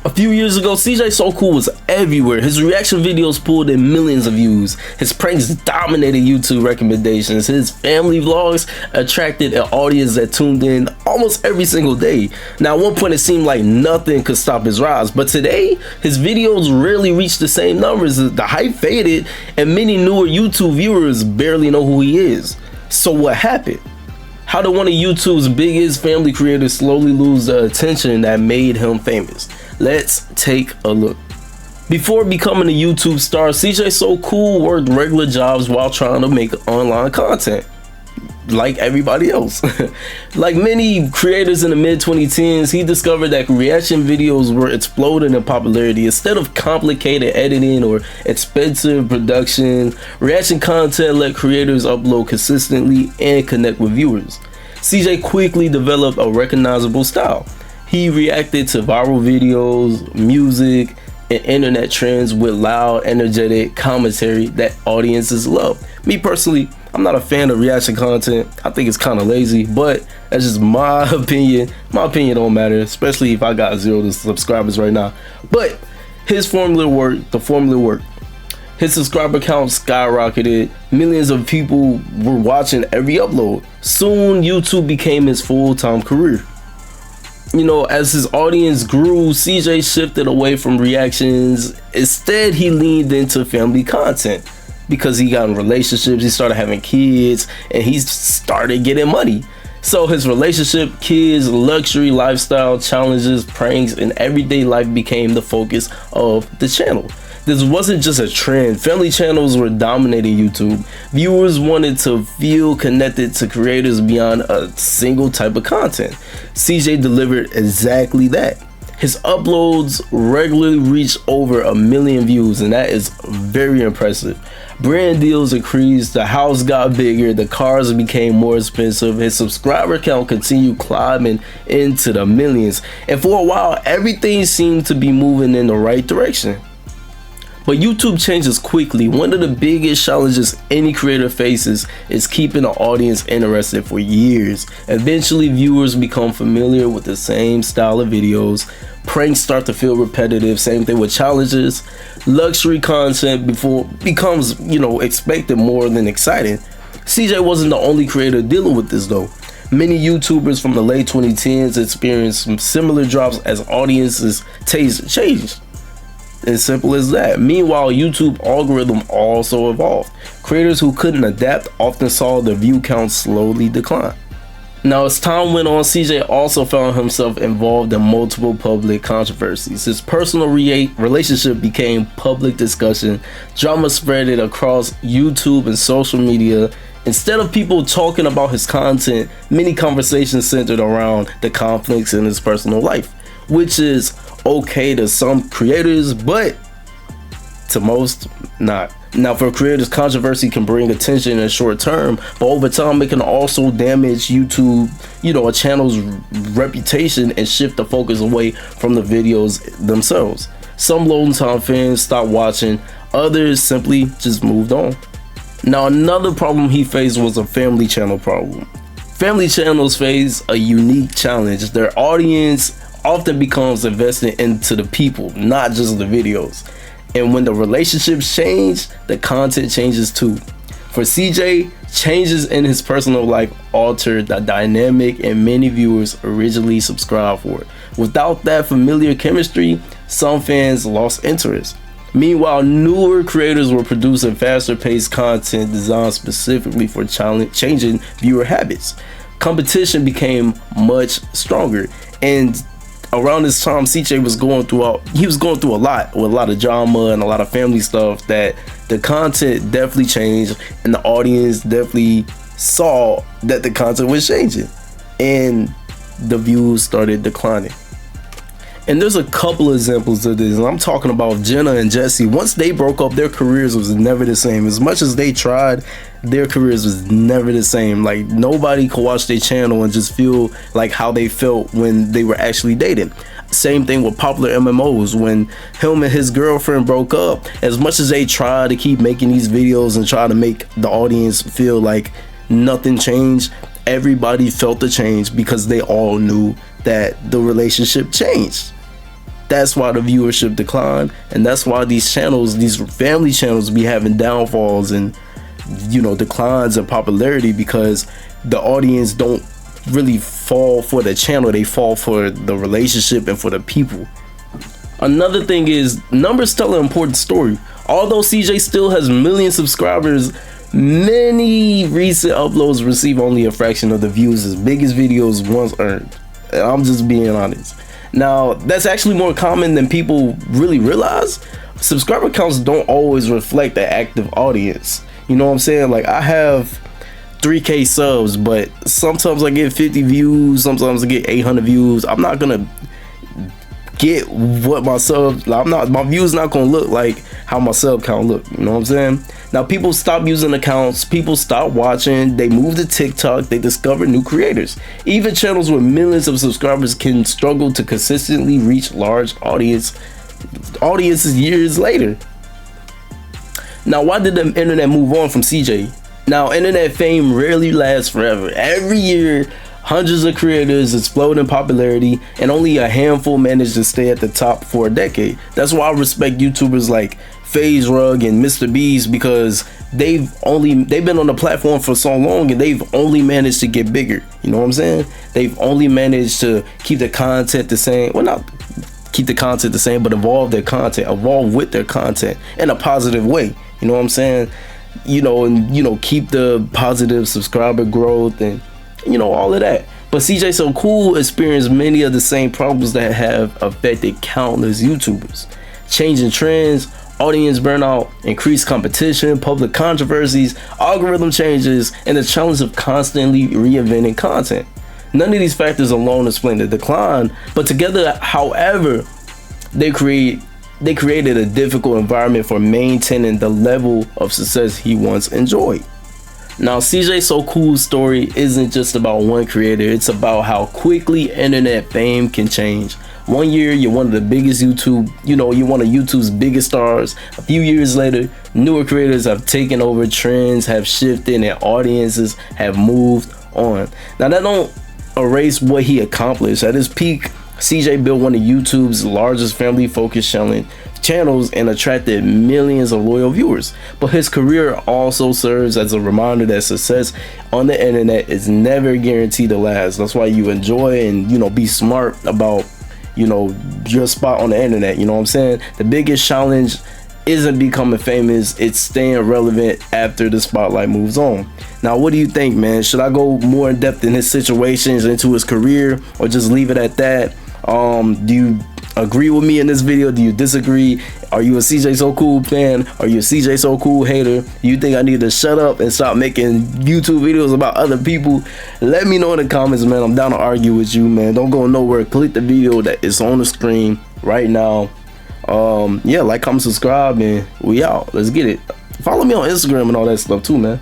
A few years ago, CJ So Cool was everywhere. His reaction videos pulled in millions of views. His pranks dominated YouTube recommendations. His family vlogs attracted an audience that tuned in almost every single day. Now, at one point, it seemed like nothing could stop his rise, but today, his videos rarely reach the same numbers. The hype faded, and many newer YouTube viewers barely know who he is. So what happened? How did one of YouTube's biggest family creators slowly lose the attention that made him famous? Let's take a look. Before becoming a YouTube star, CJ So Cool worked regular jobs while trying to make online content, like everybody else. Like many creators in the mid-2010s, he discovered that reaction videos were exploding in popularity. Instead of complicated editing or expensive production, reaction content let creators upload consistently and connect with viewers. CJ quickly developed a recognizable style. He reacted to viral videos, music, and internet trends with loud, energetic commentary that audiences love. Me personally, I'm not a fan of reaction content. I think it's kind of lazy, but that's just my opinion. My opinion don't matter, especially if I got 0 subscribers right now. But his formula worked. The formula worked. His subscriber count skyrocketed. Millions of people were watching every upload. Soon, YouTube became his full-time career. You know, as his audience grew, CJ shifted away from reactions. Instead, he leaned into family content because he got in relationships, he started having kids, and he started getting money. So his relationship, kids, luxury lifestyle, challenges, pranks, and everyday life became the focus of the channel. This wasn't just a trend. Family channels were dominating YouTube. Viewers wanted to feel connected to creators beyond a single type of content. CJ delivered exactly that. His uploads regularly reached over 1 million views, and that is very impressive. Brand deals increased, the house got bigger, the cars became more expensive, his subscriber count continued climbing into the millions, and for a while, everything seemed to be moving in the right direction. But YouTube changes quickly. One of the biggest challenges any creator faces is keeping an audience interested for years. Eventually, viewers become familiar with the same style of videos. Pranks start to feel repetitive. Same thing with challenges. Luxury content becomes, expected more than exciting. CJ wasn't the only creator dealing with this though. Many YouTubers from the late 2010s experienced some similar drops as audiences' taste changed. As simple as that. Meanwhile, YouTube algorithm also evolved. Creators who couldn't adapt often saw their view count slowly decline. Now, as time went on, CJ also found himself involved in multiple public controversies. His personal relationship became public discussion. Drama spread it across YouTube and social media. Instead of people talking about his content, many conversations centered around the conflicts in his personal life, which is okay to some creators, but to most not. Now, for creators, controversy can bring attention in the short term, but over time it can also damage YouTube, a channel's reputation and shift the focus away from the videos themselves. Some longtime fans stopped watching, others simply just moved on. Now, another problem he faced was a family channel problem. Family channels face a unique challenge. Their audience often becomes invested into the people, not just the videos. And when the relationships change, the content changes too. For CJ, changes in his personal life altered the dynamic and many viewers originally subscribed for it. Without that familiar chemistry, some fans lost interest. Meanwhile, newer creators were producing faster paced content designed specifically for changing viewer habits. Competition became much stronger, and around this time, CJ was going through a lot with a lot of drama and a lot of family stuff, that the content definitely changed and the audience definitely saw that the content was changing and the views started declining. And there's a couple examples of this. I'm talking about Jenna and Jesse. Once they broke up, their careers was never the same. As much as they tried, their careers was never the same. Like, nobody could watch their channel and just feel like how they felt when they were actually dating. Same thing with popular MMOs. When him and his girlfriend broke up, as much as they tried to keep making these videos and try to make the audience feel like nothing changed, everybody felt the change because they all knew that the relationship changed. That's why the viewership declined, and that's why these channels, these family channels, be having downfalls and, you know, declines in popularity, because the audience don't really fall for the channel, they fall for the relationship and for the people. Another thing is, numbers tell an important story. Although CJ still has millions of subscribers, many recent uploads receive only a fraction of the views his biggest videos once earned. And I'm just being honest. Now, that's actually more common than people really realize. Subscriber counts don't always reflect the active audience. You know what I'm saying? Like, I have 3K subs, but sometimes I get 50 views, sometimes I get 800 views. I'm not gonna get what my sub, my views not gonna look like how my sub count look. You know what I'm saying? Now, people stop using accounts, people stop watching, they move to TikTok, they discover new creators. Even channels with millions of subscribers can struggle to consistently reach large audiences years later. Now, why did the internet move on from CJ? Now, internet fame rarely lasts forever. Every year, hundreds of creators explode in popularity, and only a handful manage to stay at the top for a decade. That's why I respect YouTubers like FaZe Rug and Mr. Beast, because they've been on the platform for so long, and they've only managed to get bigger. You know what I'm saying? They've only managed to keep the content the same. Well, not keep the content the same, but evolve their content, evolve with their content in a positive way. You know what I'm saying? You know, and, you know, keep the positive subscriber growth and, you know, all of that. But CJ So Cool experienced many of the same problems that have affected countless YouTubers. Changing trends, audience burnout, increased competition, public controversies, algorithm changes, and the challenge of constantly reinventing content. None of these factors alone explain the decline, but together, however, they created a difficult environment for maintaining the level of success he once enjoyed. Now, CJ So Cool's story isn't just about one creator, it's about how quickly internet fame can change. One year, you're one of the biggest you're one of YouTube's biggest stars. A few years later, newer creators have taken over, trends have shifted, and audiences have moved on. Now, that don't erase what he accomplished. At his peak, CJ built one of YouTube's largest family-focused channels and attracted millions of loyal viewers. But his career also serves as a reminder that success on the internet is never guaranteed to last. That's why you enjoy and, you know, be smart about, you know, your spot on the internet. You know what I'm saying? The biggest challenge isn't becoming famous, it's staying relevant after the spotlight moves on. Now, what do you think, man? Should I go more in depth in his situations, into his career, or just leave it at that? Do you agree with me in this video? Do you disagree? Are you a CJ So Cool fan? Are you a CJ So Cool hater? Do you think I need to shut up and stop making YouTube videos about other people? Let me know in the comments, man. I'm down to argue with you, man. Don't go nowhere. Click the video that is on the screen right now. Yeah, like, comment, subscribe, and we out. Let's get it. Follow me on Instagram and all that stuff too, man.